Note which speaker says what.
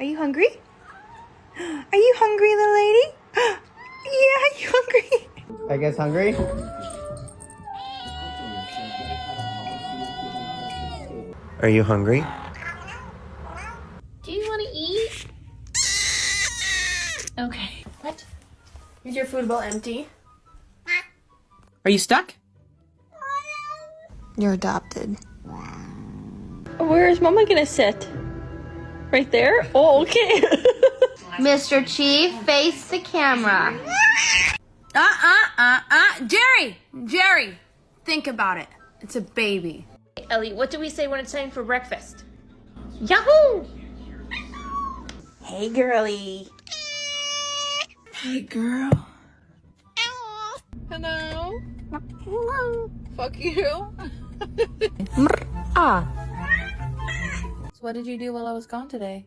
Speaker 1: Are you hungry? Are you hungry, little lady? Yeah, you hungry?
Speaker 2: Are you guys hungry? Are you hungry?
Speaker 3: Do you want to eat? Okay.
Speaker 4: What? Is your food bowl empty?
Speaker 5: Are you stuck?
Speaker 4: You're adopted.
Speaker 3: Where is Mama gonna sit? Right there? Oh, okay.
Speaker 4: Mr. Chief, face the camera.
Speaker 6: Jerry, think about it. It's a baby.
Speaker 3: Ellie, what do we say when it's time for breakfast? Yahoo!
Speaker 1: Hey, girly.
Speaker 6: Hey, girl.
Speaker 1: Hello. Fuck you.
Speaker 6: So what did you do while I was gone today?